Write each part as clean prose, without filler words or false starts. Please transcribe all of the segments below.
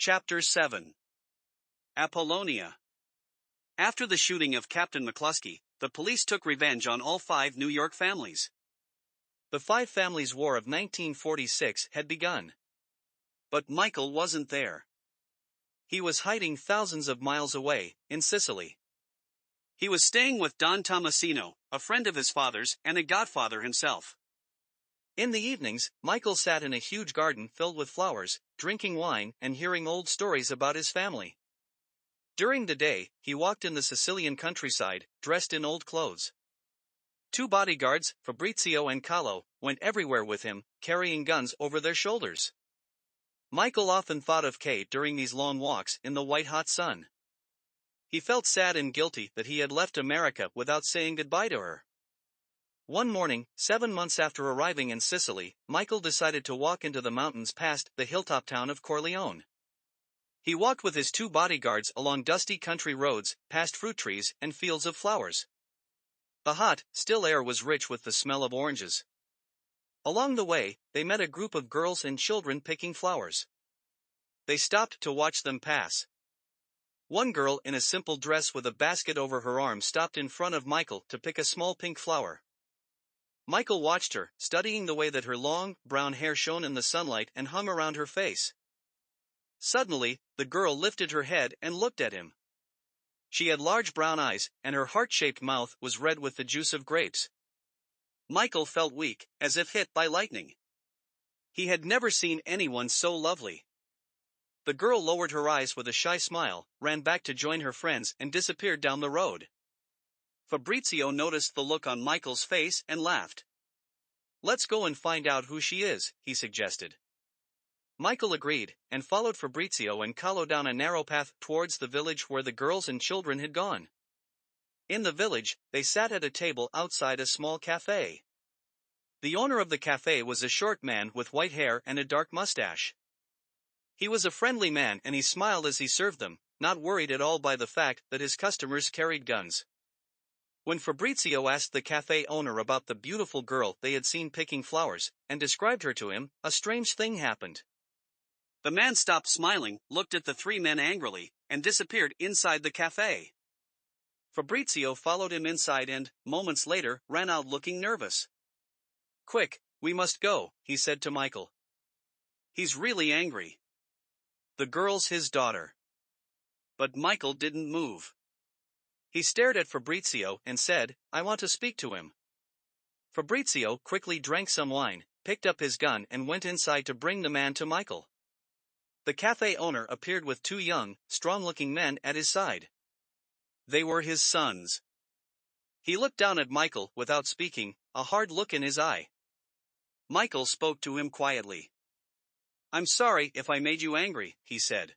Chapter 7. Apollonia. After the shooting of Captain McCluskey, the police took revenge on all 5 New York families. The 5 Families' War of 1946 had begun. But Michael wasn't there. He was hiding thousands of miles away, in Sicily. He was staying with Don Tomasino, a friend of his father's and a godfather himself. In the evenings, Michael sat in a huge garden filled with flowers, drinking wine and hearing old stories about his family. During the day, he walked in the Sicilian countryside, dressed in old clothes. 2 bodyguards, Fabrizio and Carlo, went everywhere with him, carrying guns over their shoulders. Michael often thought of Kay during these long walks in the white-hot sun. He felt sad and guilty that he had left America without saying goodbye to her. One morning, 7 months after arriving in Sicily, Michael decided to walk into the mountains past the hilltop town of Corleone. He walked with his 2 bodyguards along dusty country roads, past fruit trees and fields of flowers. The hot, still air was rich with the smell of oranges. Along the way, they met a group of girls and children picking flowers. They stopped to watch them pass. One girl in a simple dress with a basket over her arm stopped in front of Michael to pick a small pink flower. Michael watched her, studying the way that her long, brown hair shone in the sunlight and hung around her face. Suddenly, the girl lifted her head and looked at him. She had large brown eyes, and her heart-shaped mouth was red with the juice of grapes. Michael felt weak, as if hit by lightning. He had never seen anyone so lovely. The girl lowered her eyes with a shy smile, ran back to join her friends and disappeared down the road. Fabrizio noticed the look on Michael's face and laughed. "Let's go and find out who she is," he suggested. Michael agreed, and followed Fabrizio and Carlo down a narrow path towards the village where the girls and children had gone. In the village, they sat at a table outside a small cafe. The owner of the cafe was a short man with white hair and a dark mustache. He was a friendly man and he smiled as he served them, not worried at all by the fact that his customers carried guns. When Fabrizio asked the cafe owner about the beautiful girl they had seen picking flowers, and described her to him, a strange thing happened. The man stopped smiling, looked at the 3 men angrily, and disappeared inside the cafe. Fabrizio followed him inside and, moments later, ran out looking nervous. "Quick, we must go," he said to Michael. "He's really angry. The girl's his daughter." But Michael didn't move. He stared at Fabrizio and said, "I want to speak to him." Fabrizio quickly drank some wine, picked up his gun and went inside to bring the man to Michael. The cafe owner appeared with 2 young, strong-looking men at his side. They were his sons. He looked down at Michael without speaking, a hard look in his eye. Michael spoke to him quietly. "I'm sorry if I made you angry," he said.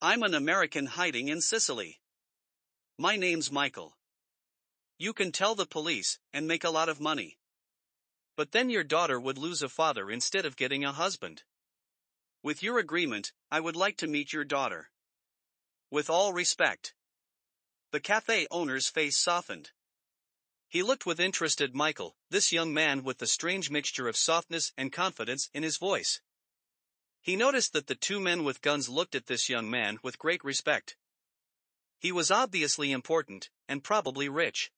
"I'm an American hiding in Sicily. My name's Michael. You can tell the police and make a lot of money. But then your daughter would lose a father instead of getting a husband. With your agreement, I would like to meet your daughter. With all respect." The cafe owner's face softened. He looked with interest at Michael, this young man with the strange mixture of softness and confidence in his voice. He noticed that the 2 men with guns looked at this young man with great respect. He was obviously important, and probably rich.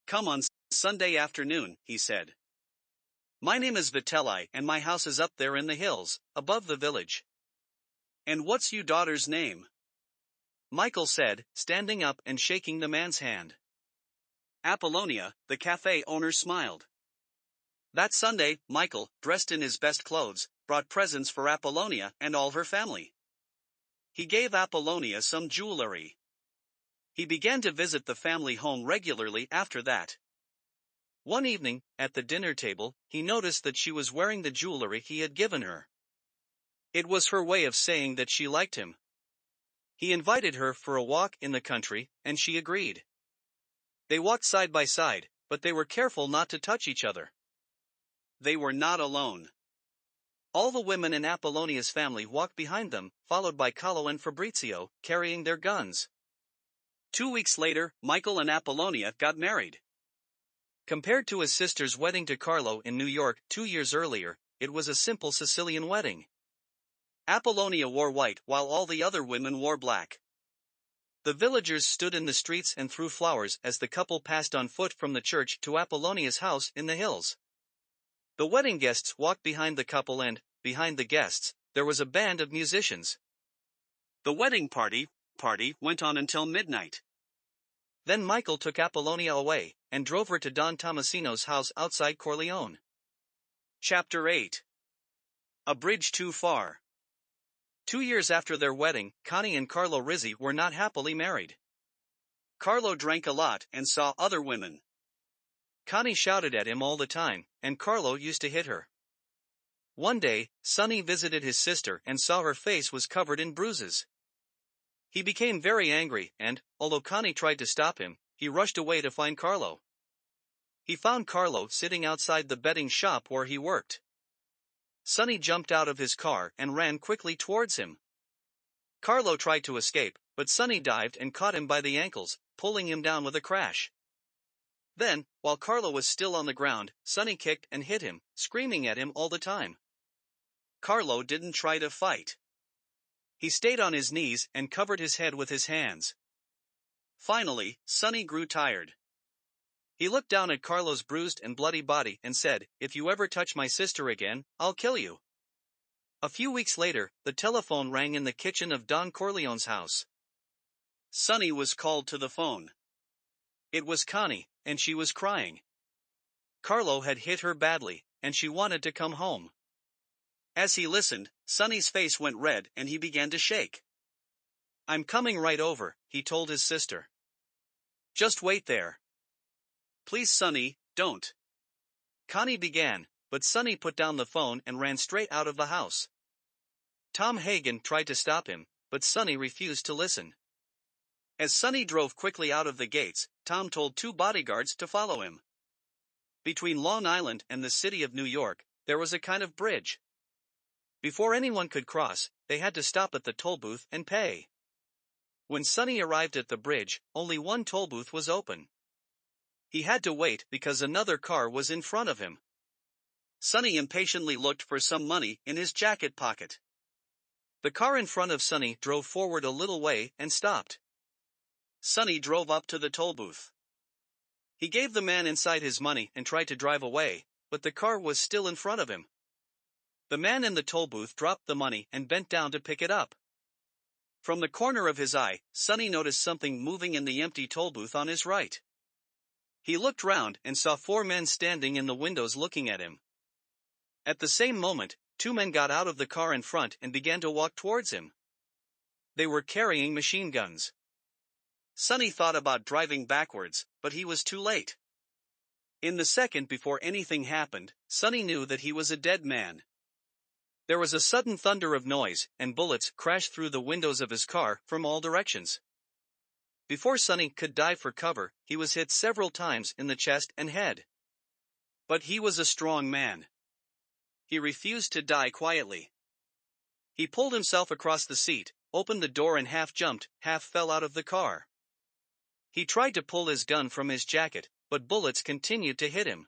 "Come on Sunday afternoon," he said. "My name is Vitelli and my house is up there in the hills, above the village." "And what's your daughter's name?" Michael said, standing up and shaking the man's hand. "Apollonia," the cafe owner smiled. That Sunday, Michael, dressed in his best clothes, brought presents for Apollonia and all her family. He gave Apollonia some jewelry. He began to visit the family home regularly after that. One evening, at the dinner table, he noticed that she was wearing the jewelry he had given her. It was her way of saying that she liked him. He invited her for a walk in the country, and she agreed. They walked side by side, but they were careful not to touch each other. They were not alone. All the women in Apollonia's family walked behind them, followed by Carlo and Fabrizio, carrying their guns. 2 weeks later, Michael and Apollonia got married. Compared to his sister's wedding to Carlo in New York 2 years earlier, it was a simple Sicilian wedding. Apollonia wore white while all the other women wore black. The villagers stood in the streets and threw flowers as the couple passed on foot from the church to Apollonia's house in the hills. The wedding guests walked behind the couple and, behind the guests, there was a band of musicians. The wedding party went on until midnight. Then Michael took Apollonia away and drove her to Don Tomasino's house outside Corleone. Chapter 8. A Bridge Too Far. 2 years after their wedding, Connie and Carlo Rizzi were not happily married. Carlo drank a lot and saw other women. Connie shouted at him all the time, and Carlo used to hit her. One day, Sonny visited his sister and saw her face was covered in bruises. He became very angry and, although Connie tried to stop him, he rushed away to find Carlo. He found Carlo sitting outside the betting shop where he worked. Sonny jumped out of his car and ran quickly towards him. Carlo tried to escape, but Sonny dived and caught him by the ankles, pulling him down with a crash. Then, while Carlo was still on the ground, Sonny kicked and hit him, screaming at him all the time. Carlo didn't try to fight. He stayed on his knees and covered his head with his hands. Finally, Sonny grew tired. He looked down at Carlo's bruised and bloody body and said, "If you ever touch my sister again, I'll kill you." A few weeks later, the telephone rang in the kitchen of Don Corleone's house. Sonny was called to the phone. It was Connie, and she was crying. Carlo had hit her badly, and she wanted to come home. As he listened, Sonny's face went red and he began to shake. "I'm coming right over," he told his sister. "Just wait there." "Please, Sonny, don't." Connie began, but Sonny put down the phone and ran straight out of the house. Tom Hagen tried to stop him, but Sonny refused to listen. As Sonny drove quickly out of the gates, Tom told 2 bodyguards to follow him. Between Long Island and the city of New York, there was a kind of bridge. Before anyone could cross, they had to stop at the toll booth and pay. When Sonny arrived at the bridge, only one toll booth was open. He had to wait because another car was in front of him. Sonny impatiently looked for some money in his jacket pocket. The car in front of Sonny drove forward a little way and stopped. Sonny drove up to the toll booth. He gave the man inside his money and tried to drive away, but the car was still in front of him. The man in the toll booth dropped the money and bent down to pick it up. From the corner of his eye, Sonny noticed something moving in the empty toll booth on his right. He looked round and saw 4 men standing in the windows looking at him. At the same moment, 2 men got out of the car in front and began to walk towards him. They were carrying machine guns. Sonny thought about driving backwards, but he was too late. In the second before anything happened, Sonny knew that he was a dead man. There was a sudden thunder of noise, and bullets crashed through the windows of his car from all directions. Before Sonny could dive for cover, he was hit several times in the chest and head. But he was a strong man. He refused to die quietly. He pulled himself across the seat, opened the door and half jumped, half fell out of the car. He tried to pull his gun from his jacket, but bullets continued to hit him.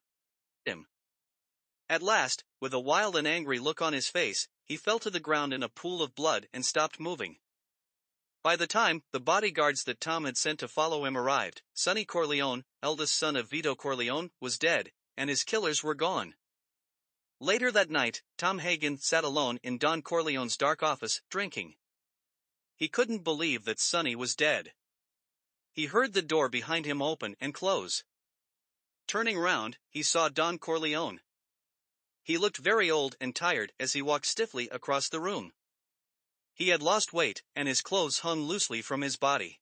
At last, with a wild and angry look on his face, he fell to the ground in a pool of blood and stopped moving. By the time the bodyguards that Tom had sent to follow him arrived, Sonny Corleone, eldest son of Vito Corleone, was dead, and his killers were gone. Later that night, Tom Hagen sat alone in Don Corleone's dark office, drinking. He couldn't believe that Sonny was dead. He heard the door behind him open and close. Turning round, he saw Don Corleone. He looked very old and tired as he walked stiffly across the room. He had lost weight, and his clothes hung loosely from his body.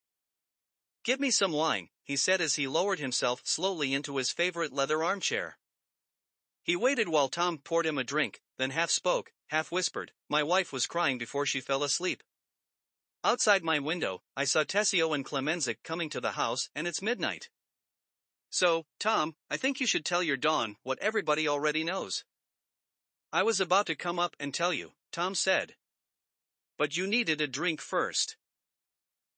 "Give me some wine," he said as he lowered himself slowly into his favorite leather armchair. He waited while Tom poured him a drink, then half spoke, half whispered, "My wife was crying before she fell asleep. Outside my window, I saw Tessio and Clemenza coming to the house, and it's midnight. So, Tom, I think you should tell your Dawn what everybody already knows." "I was about to come up and tell you," Tom said. "But you needed a drink first."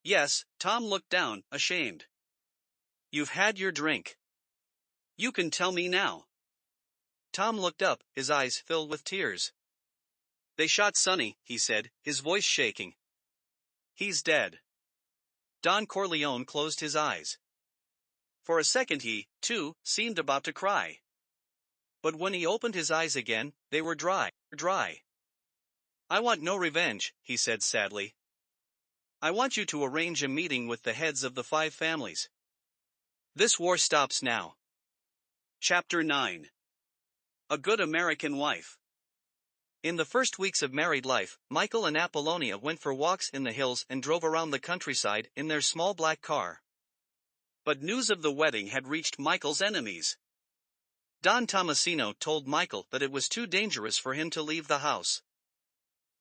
"Yes," Tom looked down, ashamed. "You've had your drink. You can tell me now." Tom looked up, his eyes filled with tears. They shot Sonny, he said, his voice shaking. He's dead. Don Corleone closed his eyes. For a second he, too, seemed about to cry. But when he opened his eyes again, they were dry. I want no revenge, he said sadly. I want you to arrange a meeting with the heads of the 5 families. This war stops now. Chapter 9. A Good American Wife. In the first weeks of married life, Michael and Apollonia went for walks in the hills and drove around the countryside in their small black car. But news of the wedding had reached Michael's enemies. Don Tomasino told Michael that it was too dangerous for him to leave the house.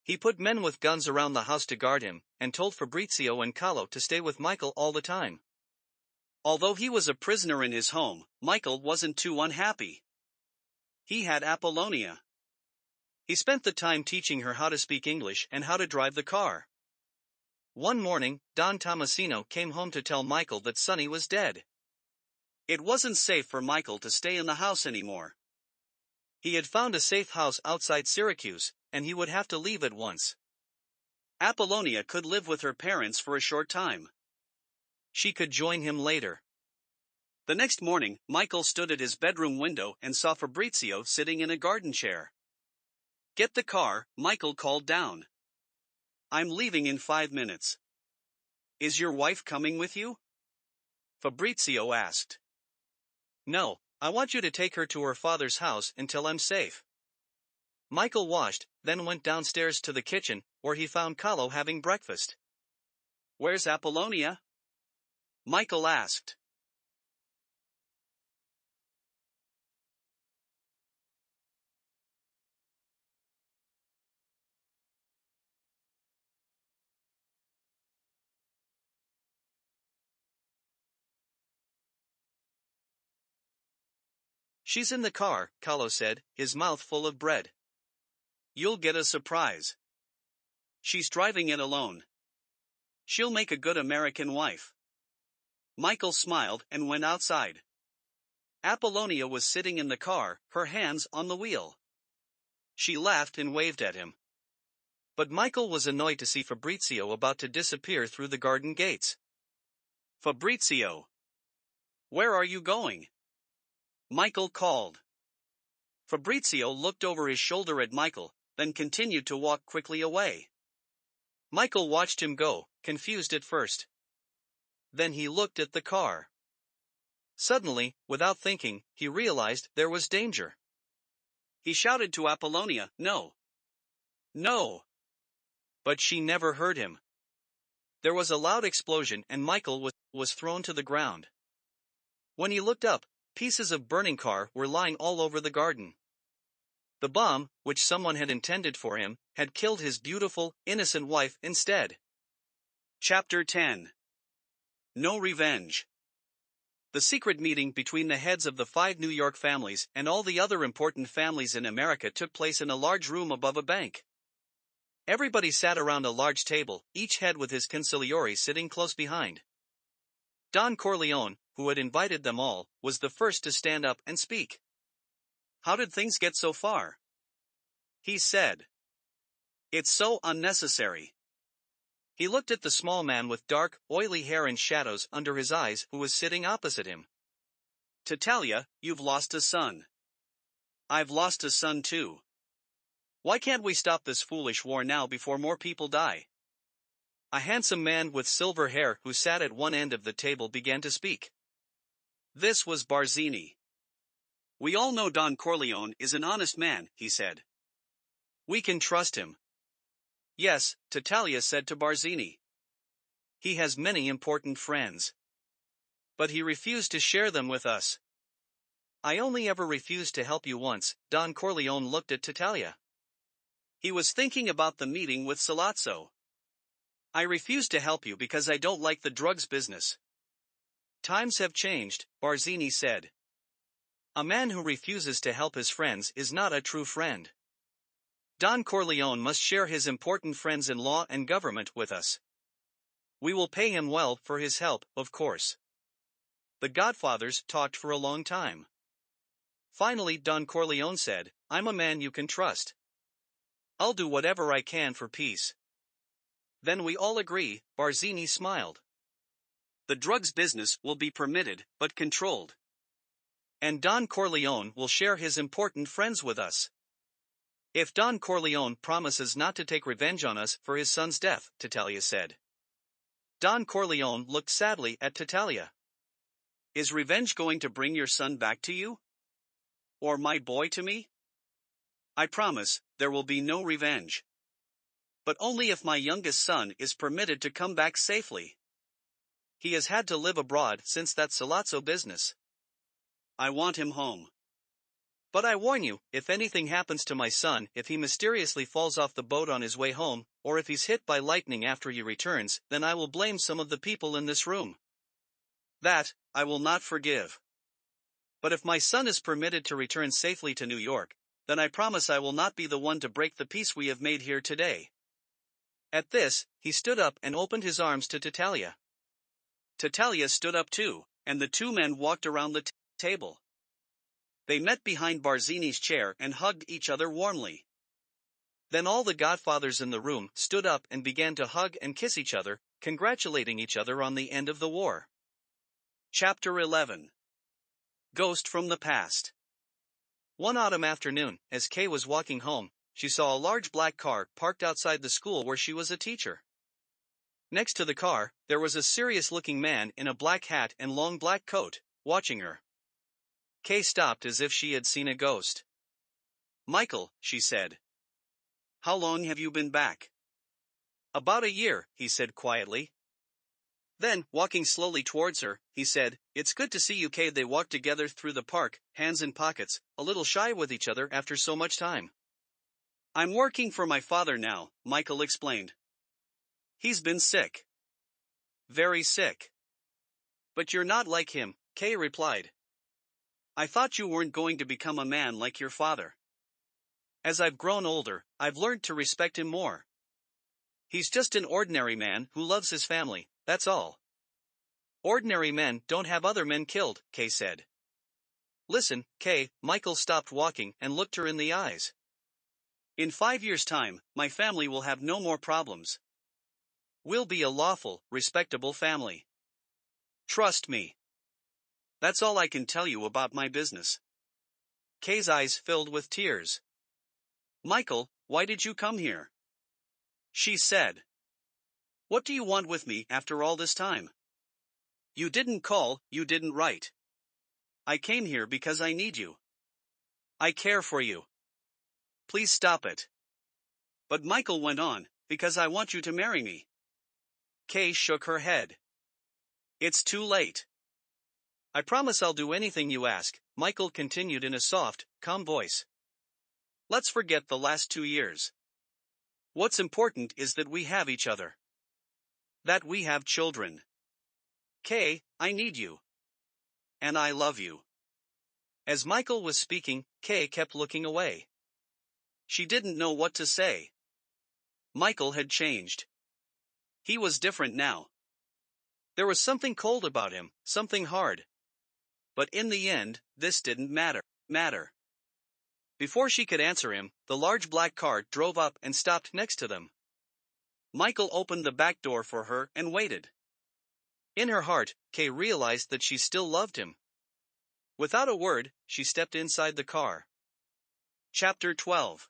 He put men with guns around the house to guard him, and told Fabrizio and Carlo to stay with Michael all the time. Although he was a prisoner in his home, Michael wasn't too unhappy. He had Apollonia. He spent the time teaching her how to speak English and how to drive the car. One morning, Don Tomasino came home to tell Michael that Sonny was dead. It wasn't safe for Michael to stay in the house anymore. He had found a safe house outside Syracuse, and he would have to leave at once. Apollonia could live with her parents for a short time. She could join him later. The next morning, Michael stood at his bedroom window and saw Fabrizio sitting in a garden chair. Get the car, Michael called down. I'm leaving in 5 minutes. Is your wife coming with you? Fabrizio asked. No, I want you to take her to her father's house until I'm safe. Michael washed, then went downstairs to the kitchen, where he found Carlo having breakfast. Where's Apollonia? Michael asked. She's in the car, Carlo said, his mouth full of bread. You'll get a surprise. She's driving it alone. She'll make a good American wife. Michael smiled and went outside. Apollonia was sitting in the car, her hands on the wheel. She laughed and waved at him. But Michael was annoyed to see Fabrizio about to disappear through the garden gates. Fabrizio! Where are you going? Michael called. Fabrizio looked over his shoulder at Michael, then continued to walk quickly away. Michael watched him go, confused at first. Then he looked at the car. Suddenly, without thinking, he realized there was danger. He shouted to Apollonia, "No! No!" But she never heard him. There was a loud explosion and Michael was thrown to the ground. When he looked up, pieces of burning car were lying all over the garden. The bomb, which someone had intended for him, had killed his beautiful, innocent wife instead. Chapter 10. No Revenge. The secret meeting between the heads of the 5 New York families and all the other important families in America took place in a large room above a bank. Everybody sat around a large table, each head with his consigliere sitting close behind. Don Corleone, who had invited them all, was the first to stand up and speak. How did things get so far? He said. It's so unnecessary. He looked at the small man with dark, oily hair and shadows under his eyes who was sitting opposite him. Talia, you've lost a son. I've lost a son too. Why can't we stop this foolish war now before more people die? A handsome man with silver hair who sat at one end of the table began to speak. This was Barzini. We all know Don Corleone is an honest man, he said. We can trust him. Yes, Talia said to Barzini. He has many important friends. But he refused to share them with us. I only ever refused to help you once. Don Corleone looked at Talia. He was thinking about the meeting with Salazzo. I refused to help you because I don't like the drugs business. Times have changed, Barzini said. A man who refuses to help his friends is not a true friend. Don Corleone must share his important friends in law and government with us. We will pay him well for his help, of course. The godfathers talked for a long time. Finally, Don Corleone said, I'm a man you can trust. I'll do whatever I can for peace. Then we all agree, Barzini smiled. The drugs business will be permitted, but controlled. And Don Corleone will share his important friends with us. If Don Corleone promises not to take revenge on us for his son's death, Tatalia said. Don Corleone looked sadly at Tatalia. Is revenge going to bring your son back to you? Or my boy to me? I promise, there will be no revenge. But only if my youngest son is permitted to come back safely. He has had to live abroad since that Salazzo business. I want him home. But I warn you, if anything happens to my son, if he mysteriously falls off the boat on his way home, or if he's hit by lightning after he returns, then I will blame some of the people in this room. That, I will not forgive. But if my son is permitted to return safely to New York, then I promise I will not be the one to break the peace we have made here today. At this, he stood up and opened his arms to Tatalia. Tatalia stood up too, and the two men walked around the table. They met behind Barzini's chair and hugged each other warmly. Then all the godfathers in the room stood up and began to hug and kiss each other, congratulating each other on the end of the war. Chapter 11. Ghost from the Past. One autumn afternoon, as Kay was walking home, she saw a large black car parked outside the school where she was a teacher. Next to the car, there was a serious-looking man in a black hat and long black coat, watching her. Kay stopped as if she had seen a ghost. Michael, she said. How long have you been back? About a year, he said quietly. Then, walking slowly towards her, he said, It's good to see you, Kay. They walked together through the park, hands in pockets, a little shy with each other after so much time. I'm working for my father now, Michael explained. He's been sick. Very sick. But you're not like him, Kay replied. I thought you weren't going to become a man like your father. As I've grown older, I've learned to respect him more. He's just an ordinary man who loves his family, that's all. Ordinary men don't have other men killed, Kay said. Listen, Kay, Michael stopped walking and looked her in the eyes. In 5 years' time, my family will have no more problems. We'll be a lawful, respectable family. Trust me. That's all I can tell you about my business. Kay's eyes filled with tears. Michael, why did you come here? She said. What do you want with me after all this time? You didn't call, you didn't write. I came here because I need you. I care for you. Please stop it. But Michael went on, because I want you to marry me. Kay shook her head. It's too late. I promise I'll do anything you ask, Michael continued in a soft, calm voice. Let's forget the last 2 years. What's important is that we have each other. That we have children. Kay, I need you. And I love you. As Michael was speaking, Kay kept looking away. She didn't know what to say. Michael had changed. He was different now. There was something cold about him, something hard. But in the end, this didn't matter. Before she could answer him, the large black car drove up and stopped next to them. Michael opened the back door for her and waited. In her heart, Kay realized that she still loved him. Without a word, she stepped inside the car. Chapter 12.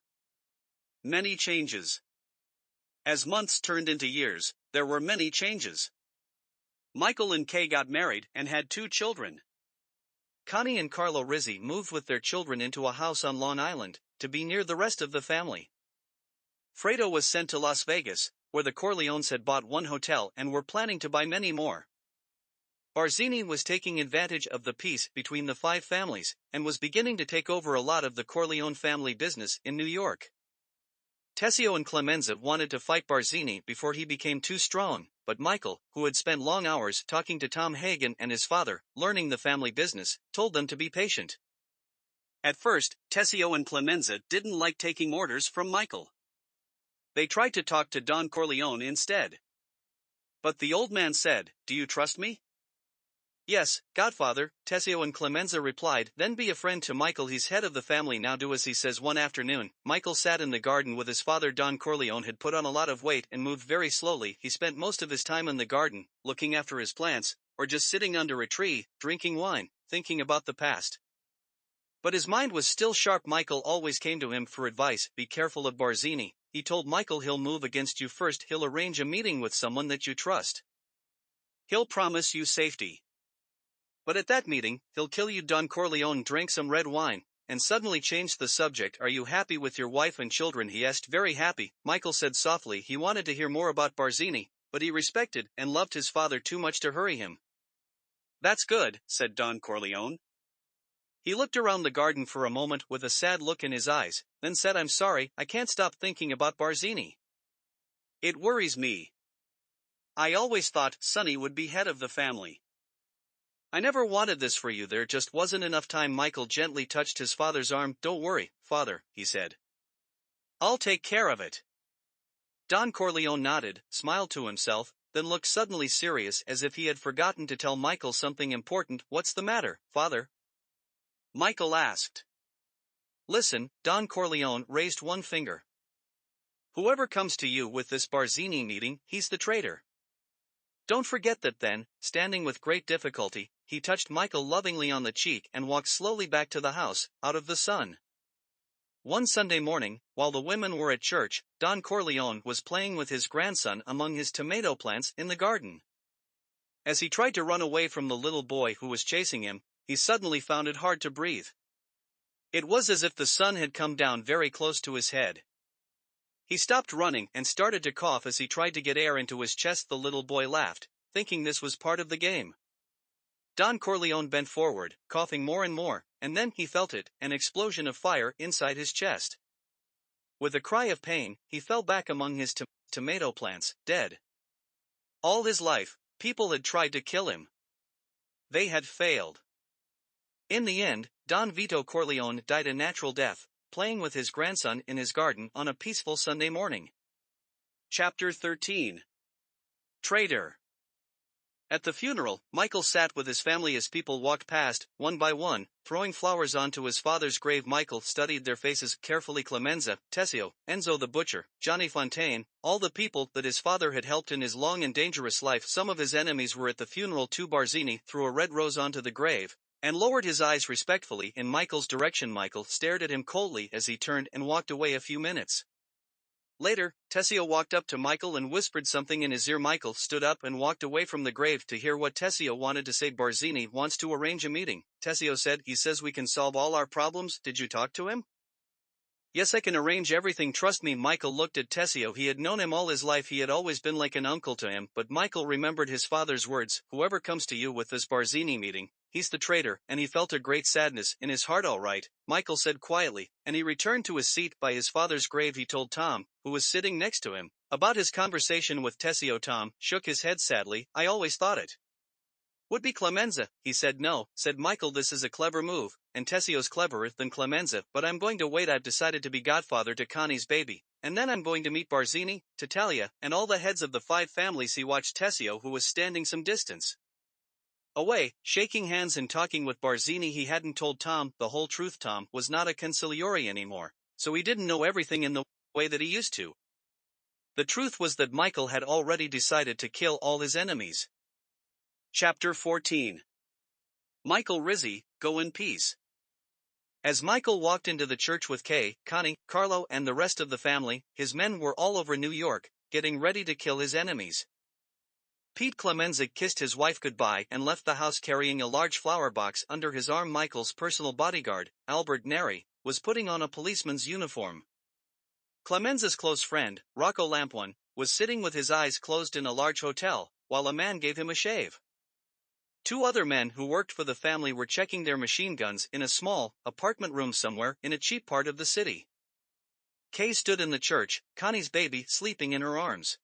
Many changes. As months turned into years, there were many changes. Michael and Kay got married and had 2 children. Connie and Carlo Rizzi moved with their children into a house on Long Island, to be near the rest of the family. Fredo was sent to Las Vegas, where the Corleones had bought 1 hotel and were planning to buy many more. Barzini was taking advantage of the peace between the 5 families, and was beginning to take over a lot of the Corleone family business in New York. Tessio and Clemenza wanted to fight Barzini before he became too strong, but Michael, who had spent long hours talking to Tom Hagen and his father, learning the family business, told them to be patient. At first, Tessio and Clemenza didn't like taking orders from Michael. They tried to talk to Don Corleone instead. But the old man said, Do you trust me? Yes, godfather, Tessio and Clemenza replied. Then be a friend to Michael, he's head of the family now, do as he says. One afternoon, Michael sat in the garden with his father. Don Corleone had put on a lot of weight and moved very slowly. He spent most of his time in the garden, looking after his plants, or just sitting under a tree, drinking wine, thinking about the past. But his mind was still sharp. Michael always came to him for advice. Be careful of Barzini, he told Michael. He'll move against you first. He'll arrange a meeting with someone that you trust. He'll promise you safety. But at that meeting, he'll kill you. Don Corleone drank some red wine, and suddenly changed the subject. Are you happy with your wife and children? He asked. Very happy, Michael said softly. He wanted to hear more about Barzini, but he respected and loved his father too much to hurry him. That's good, said Don Corleone. He looked around the garden for a moment with a sad look in his eyes, then said, I'm sorry, I can't stop thinking about Barzini. It worries me. I always thought Sonny would be head of the family. I never wanted this for you. There just wasn't enough time. Michael gently touched his father's arm. Don't worry, father, he said. I'll take care of it. Don Corleone nodded, smiled to himself, then looked suddenly serious as if he had forgotten to tell Michael something important. What's the matter, father? Michael asked. Listen, Don Corleone raised one finger. Whoever comes to you with this Barzini meeting, he's the traitor. Don't forget that. Then, standing with great difficulty, he touched Michael lovingly on the cheek and walked slowly back to the house, out of the sun. One Sunday morning, while the women were at church, Don Corleone was playing with his grandson among his tomato plants in the garden. As he tried to run away from the little boy who was chasing him, he suddenly found it hard to breathe. It was as if the sun had come down very close to his head. He stopped running and started to cough as he tried to get air into his chest. The little boy laughed, thinking this was part of the game. Don Corleone bent forward, coughing more and more, and then he felt it, an explosion of fire inside his chest. With a cry of pain, he fell back among his tomato plants, dead. All his life, people had tried to kill him. They had failed. In the end, Don Vito Corleone died a natural death, playing with his grandson in his garden on a peaceful Sunday morning. Chapter 13. Traitor. At the funeral, Michael sat with his family as people walked past, one by one, throwing flowers onto his father's grave. Michael studied their faces carefully. Clemenza, Tessio, Enzo the butcher, Johnny Fontaine, all the people that his father had helped in his long and dangerous life. Some of his enemies were at the funeral too. Barzini threw a red rose onto the grave, and lowered his eyes respectfully in Michael's direction. Michael stared at him coldly as he turned and walked away. A few minutes later, Tessio walked up to Michael and whispered something in his ear. Michael stood up and walked away from the grave to hear what Tessio wanted to say. Barzini wants to arrange a meeting, Tessio said. He says we can solve all our problems. Did you talk to him? Yes, I can arrange everything, trust me. Michael looked at Tessio. He had known him all his life. He had always been like an uncle to him, but Michael remembered his father's words, whoever comes to you with this Barzini meeting, he's the traitor, and he felt a great sadness in his heart. All right, Michael said quietly, and he returned to his seat by his father's grave. He told Tom, who was sitting next to him, about his conversation with Tessio. Tom shook his head sadly. I always thought it would be Clemenza, he said. No, said Michael, this is a clever move, and Tessio's cleverer than Clemenza, but I'm going to wait. I've decided to be godfather to Connie's baby, and then I'm going to meet Barzini, Tattaglia, and all the heads of the 5 families. He watched Tessio, who was standing some distance away, shaking hands and talking with Barzini. He hadn't told Tom the whole truth. Tom was not a consigliere anymore, so he didn't know everything in the way that he used to. The truth was that Michael had already decided to kill all his enemies. Chapter 14. Michael Rizzi, go in peace. As Michael walked into the church with Kay, Connie, Carlo and the rest of the family, his men were all over New York, getting ready to kill his enemies. Pete Clemenza kissed his wife goodbye and left the house carrying a large flower box under his arm. Michael's personal bodyguard, Albert Neri, was putting on a policeman's uniform. Clemenza's close friend, Rocco Lampuan, was sitting with his eyes closed in a large hotel, while a man gave him a shave. 2 other men who worked for the family were checking their machine guns in a small apartment room somewhere in a cheap part of the city. Kay stood in the church, Connie's baby sleeping in her arms.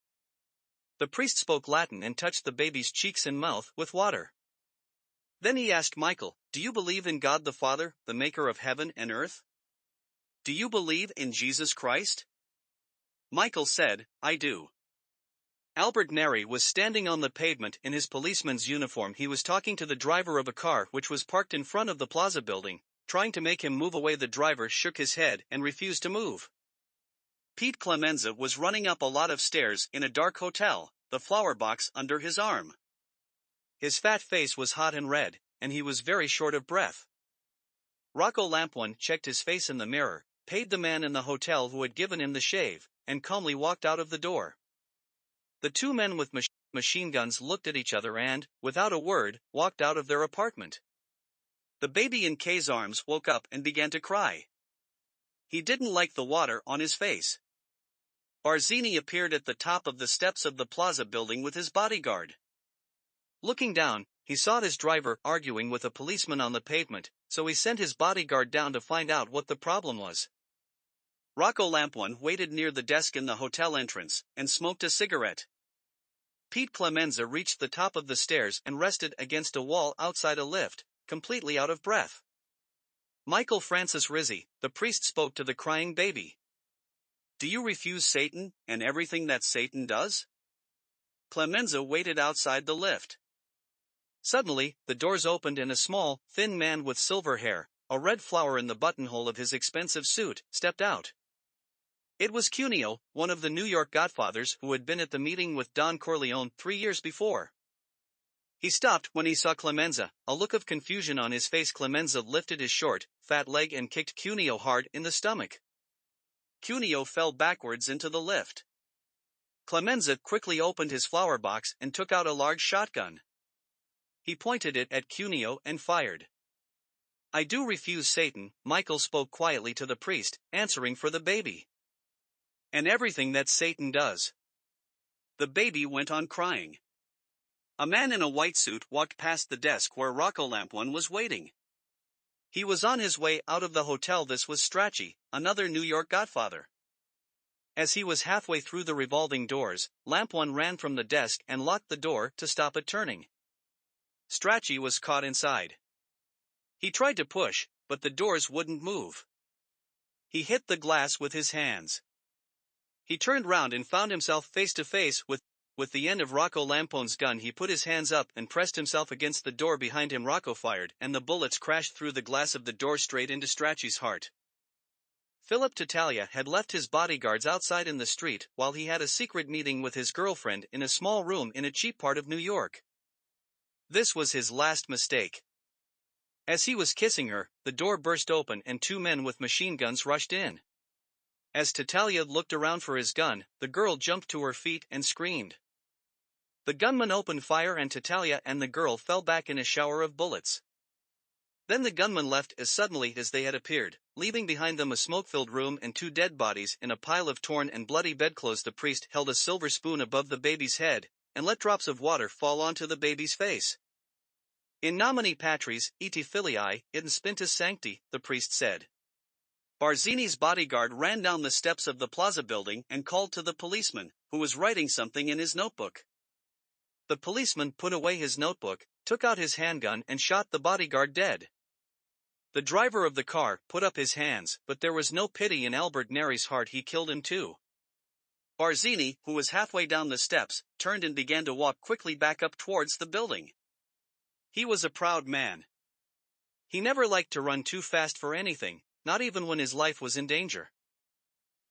The priest spoke Latin and touched the baby's cheeks and mouth with water. Then he asked Michael, do you believe in God the Father, the maker of heaven and earth? Do you believe in Jesus Christ? Michael said, I do. Albert Neri was standing on the pavement in his policeman's uniform. He was talking to the driver of a car which was parked in front of the Plaza building, trying to make him move away. The driver shook his head and refused to move. Pete Clemenza was running up a lot of stairs in a dark hotel, the flower box under his arm. His fat face was hot and red, and he was very short of breath. Rocco Lampuan checked his face in the mirror, paid the man in the hotel who had given him the shave, and calmly walked out of the door. The two men with machine guns looked at each other and, without a word, walked out of their apartment. The baby in Kay's arms woke up and began to cry. He didn't like the water on his face. Barzini appeared at the top of the steps of the Plaza building with his bodyguard. Looking down, he saw his driver arguing with a policeman on the pavement, so he sent his bodyguard down to find out what the problem was. Rocco Lampuan waited near the desk in the hotel entrance and smoked a cigarette. Pete Clemenza reached the top of the stairs and rested against a wall outside a lift, completely out of breath. Michael Francis Rizzi, the priest, spoke to the crying baby. "Do you refuse Satan and everything that Satan does?" Clemenza waited outside the lift. Suddenly, the doors opened and a small, thin man with silver hair, a red flower in the buttonhole of his expensive suit, stepped out. It was Cuneo, one of the New York Godfathers who had been at the meeting with Don Corleone 3 years before. He stopped when he saw Clemenza, a look of confusion on his face. Clemenza lifted his short, fat leg and kicked Cuneo hard in the stomach. Cuneo fell backwards into the lift. Clemenza quickly opened his flower box and took out a large shotgun. He pointed it at Cuneo and fired. "I do refuse Satan," Michael spoke quietly to the priest, answering for the baby. "And everything that Satan does." The baby went on crying. A man in a white suit walked past the desk where Rocco Lampuan was waiting. He was on his way out of the hotel. This was Strachey, another New York Godfather. As he was halfway through the revolving doors, Lampuan ran from the desk and locked the door to stop it turning. Strachey was caught inside. He tried to push, but the doors wouldn't move. He hit the glass with his hands. He turned round and found himself face to face with the end of Rocco Lampuan's gun. He put his hands up and pressed himself against the door behind him. Rocco fired, and the bullets crashed through the glass of the door straight into Strachey's heart. Philip Tattaglia had left his bodyguards outside in the street while he had a secret meeting with his girlfriend in a small room in a cheap part of New York. This was his last mistake. As he was kissing her, the door burst open and two men with machine guns rushed in. As Tattaglia looked around for his gun, the girl jumped to her feet and screamed. The gunman opened fire and Tattaglia and the girl fell back in a shower of bullets. Then the gunmen left as suddenly as they had appeared, leaving behind them a smoke-filled room and two dead bodies in a pile of torn and bloody bedclothes. The priest held a silver spoon above the baby's head and let drops of water fall onto the baby's face. "In nomine Patris, et Filii, et Spiritus Sancti," the priest said. Barzini's bodyguard ran down the steps of the Plaza building and called to the policeman, who was writing something in his notebook. The policeman put away his notebook, took out his handgun and shot the bodyguard dead. The driver of the car put up his hands, but there was no pity in Albert Neri's heart. He killed him too. Barzini, who was halfway down the steps, turned and began to walk quickly back up towards the building. He was a proud man. He never liked to run too fast for anything, not even when his life was in danger.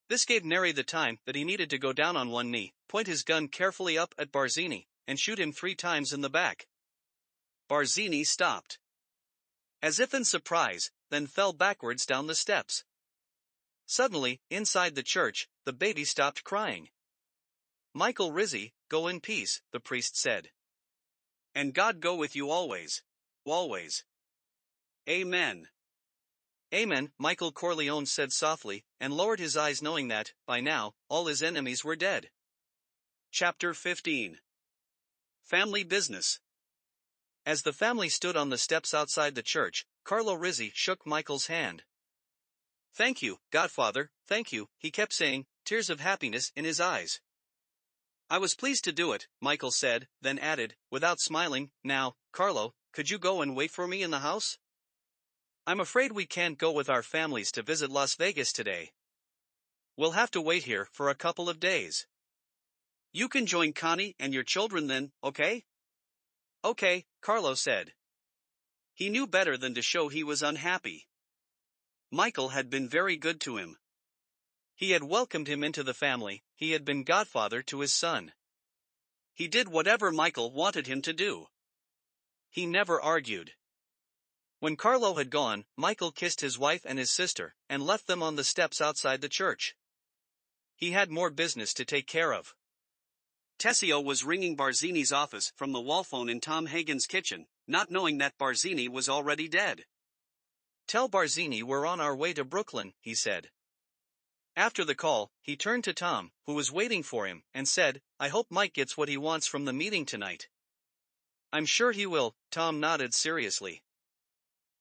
This gave Neri the time that he needed to go down on one knee, point his gun carefully up at Barzini, and shoot him 3 times in the back. Barzini stopped, as if in surprise, then fell backwards down the steps. Suddenly, inside the church, the baby stopped crying. "Michael Rizzi, go in peace," the priest said. "And God go with you always. Always. Amen." "Amen," Michael Corleone said softly, and lowered his eyes knowing that, by now, all his enemies were dead. Chapter 15. Family Business. As the family stood on the steps outside the church, Carlo Rizzi shook Michael's hand. "Thank you, Godfather, thank you," he kept saying, tears of happiness in his eyes. "I was pleased to do it," Michael said, then added, without smiling, "Now, Carlo, could you go and wait for me in the house? I'm afraid we can't go with our families to visit Las Vegas today. We'll have to wait here for a couple of days." You can join Connie and your children then, okay? Okay, Carlo said. He knew better than to show he was unhappy. Michael had been very good to him. He had welcomed him into the family, he had been godfather to his son. He did whatever Michael wanted him to do. He never argued. When Carlo had gone, Michael kissed his wife and his sister, and left them on the steps outside the church. He had more business to take care of. Tessio was ringing Barzini's office from the wall phone in Tom Hagen's kitchen, not knowing that Barzini was already dead. Tell Barzini we're on our way to Brooklyn, he said. After the call, he turned to Tom, who was waiting for him, and said, I hope Mike gets what he wants from the meeting tonight. I'm sure he will, Tom nodded seriously.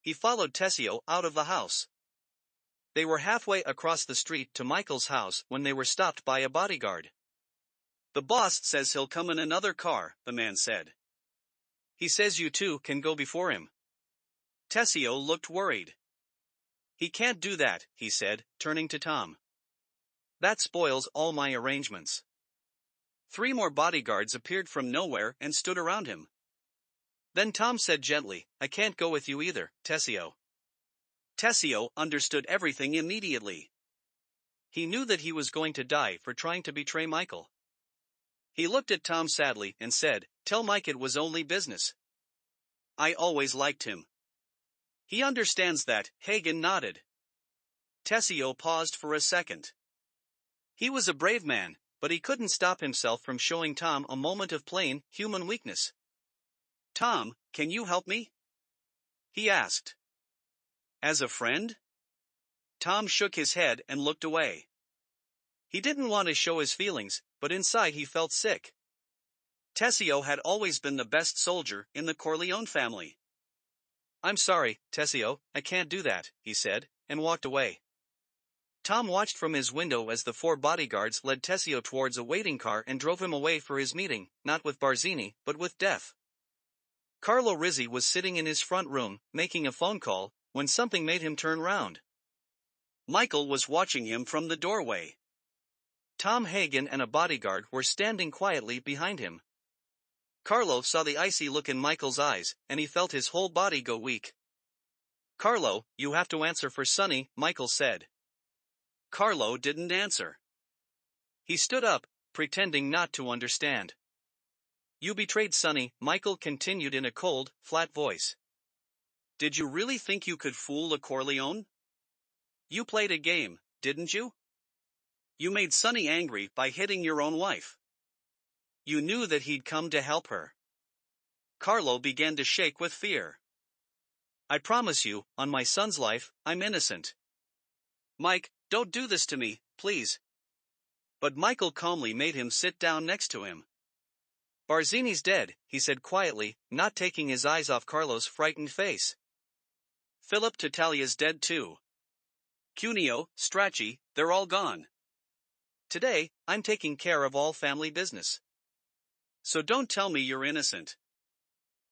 He followed Tessio out of the house. They were halfway across the street to Michael's house when they were stopped by a bodyguard. The boss says he'll come in another car, the man said. He says you two can go before him. Tessio looked worried. He can't do that, he said, turning to Tom. That spoils all my arrangements. 3 more bodyguards appeared from nowhere and stood around him. Then Tom said gently, I can't go with you either, Tessio. Tessio understood everything immediately. He knew that he was going to die for trying to betray Michael. He looked at Tom sadly and said, Tell Mike it was only business. I always liked him. He understands that, Hagen nodded. Tessio paused for a second. He was a brave man, but he couldn't stop himself from showing Tom a moment of plain, human weakness. Tom, can you help me? He asked. As a friend? Tom shook his head and looked away. He didn't want to show his feelings, but inside he felt sick. Tessio had always been the best soldier in the Corleone family. I'm sorry, Tessio, I can't do that, he said, and walked away. Tom watched from his window as the 4 bodyguards led Tessio towards a waiting car and drove him away for his meeting, not with Barzini, but with death. Carlo Rizzi was sitting in his front room, making a phone call, when something made him turn round. Michael was watching him from the doorway. Tom Hagen and a bodyguard were standing quietly behind him. Carlo saw the icy look in Michael's eyes, and he felt his whole body go weak. Carlo, you have to answer for Sonny, Michael said. Carlo didn't answer. He stood up, pretending not to understand. You betrayed Sonny, Michael continued in a cold, flat voice. Did you really think you could fool a Corleone? You played a game, didn't you? You made Sonny angry by hitting your own wife. You knew that he'd come to help her. Carlo began to shake with fear. I promise you, on my son's life, I'm innocent. Mike, don't do this to me, please. But Michael calmly made him sit down next to him. Barzini's dead, he said quietly, not taking his eyes off Carlo's frightened face. Philip Tattaglia's dead too. Cuneo, Strachey, they're all gone. Today, I'm taking care of all family business. So don't tell me you're innocent.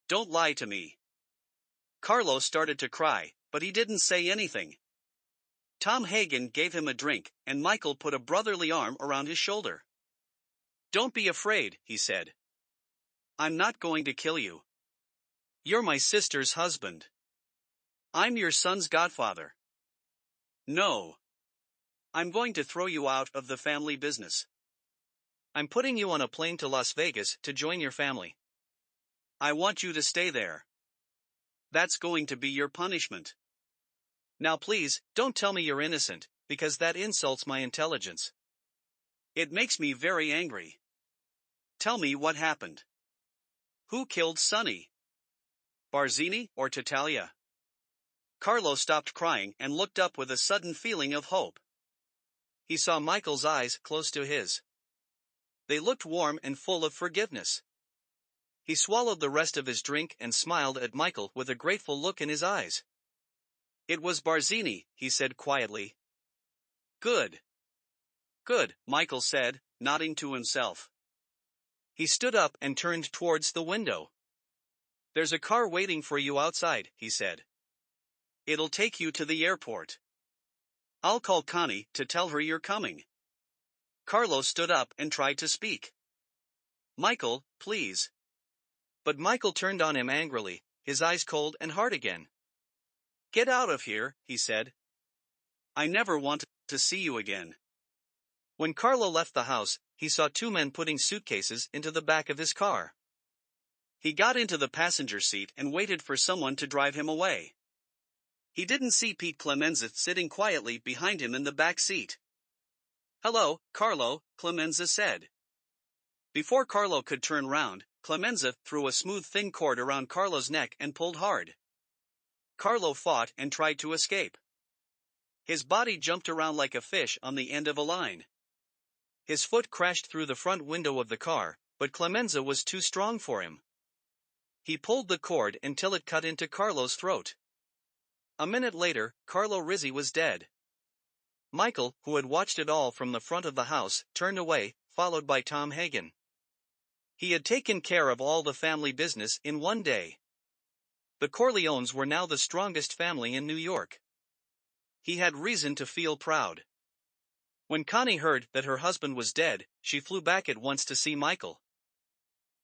Don't lie to me. Carlo started to cry, but he didn't say anything. Tom Hagen gave him a drink, and Michael put a brotherly arm around his shoulder. Don't be afraid, he said. I'm not going to kill you. You're my sister's husband. I'm your son's godfather. No. I'm going to throw you out of the family business. I'm putting you on a plane to Las Vegas to join your family. I want you to stay there. That's going to be your punishment. Now please, don't tell me you're innocent, because that insults my intelligence. It makes me very angry. Tell me what happened. Who killed Sonny? Barzini or Tattaglia? Carlo stopped crying and looked up with a sudden feeling of hope. He saw Michael's eyes close to his. They looked warm and full of forgiveness. He swallowed the rest of his drink and smiled at Michael with a grateful look in his eyes. It was Barzini, he said quietly. Good. Good, Michael said, nodding to himself. He stood up and turned towards the window. There's a car waiting for you outside, he said. It'll take you to the airport. I'll call Connie to tell her you're coming. Carlo stood up and tried to speak. Michael, please. But Michael turned on him angrily, his eyes cold and hard again. Get out of here, he said. I never want to see you again. When Carlo left the house, he saw two men putting suitcases into the back of his car. He got into the passenger seat and waited for someone to drive him away. He didn't see Pete Clemenza sitting quietly behind him in the back seat. Hello, Carlo, Clemenza said. Before Carlo could turn round, Clemenza threw a smooth thin cord around Carlo's neck and pulled hard. Carlo fought and tried to escape. His body jumped around like a fish on the end of a line. His foot crashed through the front window of the car, but Clemenza was too strong for him. He pulled the cord until it cut into Carlo's throat. A minute later, Carlo Rizzi was dead. Michael, who had watched it all from the front of the house, turned away, followed by Tom Hagen. He had taken care of all the family business in one day. The Corleones were now the strongest family in New York. He had reason to feel proud. When Connie heard that her husband was dead, she flew back at once to see Michael.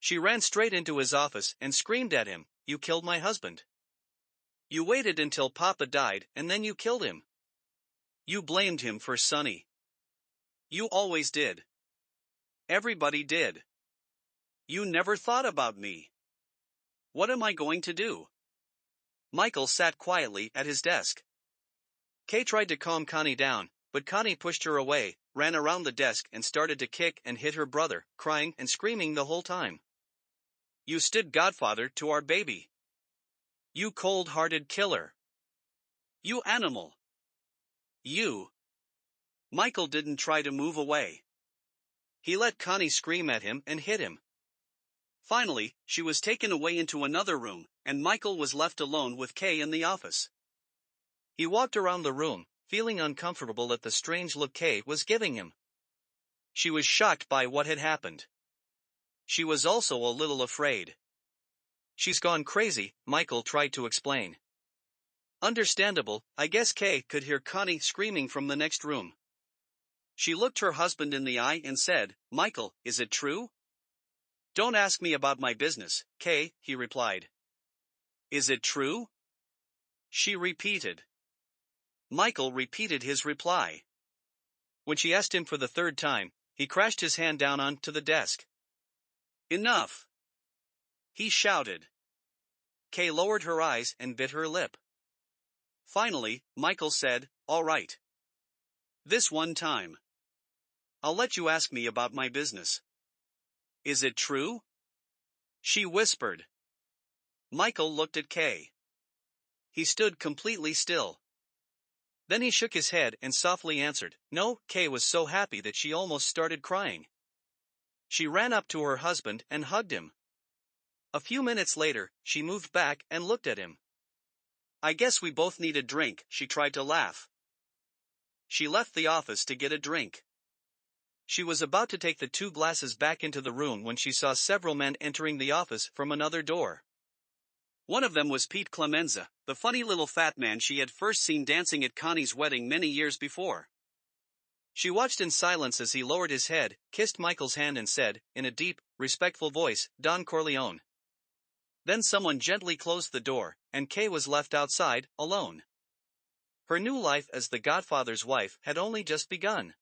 She ran straight into his office and screamed at him, "You killed my husband. You waited until Papa died and then you killed him. You blamed him for Sonny. You always did. Everybody did. You never thought about me. What am I going to do?" Michael sat quietly at his desk. Kay tried to calm Connie down, but Connie pushed her away, ran around the desk and started to kick and hit her brother, crying and screaming the whole time. You stood godfather to our baby. You cold-hearted killer. You animal. You. Michael didn't try to move away. He let Connie scream at him and hit him. Finally, she was taken away into another room, and Michael was left alone with Kay in the office. He walked around the room, feeling uncomfortable at the strange look Kay was giving him. She was shocked by what had happened. She was also a little afraid. She's gone crazy, Michael tried to explain. Understandable, I guess. Kay could hear Connie screaming from the next room. She looked her husband in the eye and said, Michael, is it true? Don't ask me about my business, Kay, he replied. Is it true? She repeated. Michael repeated his reply. When she asked him for the third time, he crashed his hand down onto the desk. Enough! He shouted. Kay lowered her eyes and bit her lip. Finally, Michael said, All right. This one time. I'll let you ask me about my business. Is it true? She whispered. Michael looked at Kay. He stood completely still. Then he shook his head and softly answered, No. Kay was so happy that she almost started crying. She ran up to her husband and hugged him. A few minutes later, she moved back and looked at him. I guess we both need a drink, she tried to laugh. She left the office to get a drink. She was about to take the two glasses back into the room when she saw several men entering the office from another door. One of them was Pete Clemenza, the funny little fat man she had first seen dancing at Connie's wedding many years before. She watched in silence as he lowered his head, kissed Michael's hand and said, in a deep, respectful voice, Don Corleone. Then someone gently closed the door, and Kay was left outside, alone. Her new life as the Godfather's wife had only just begun.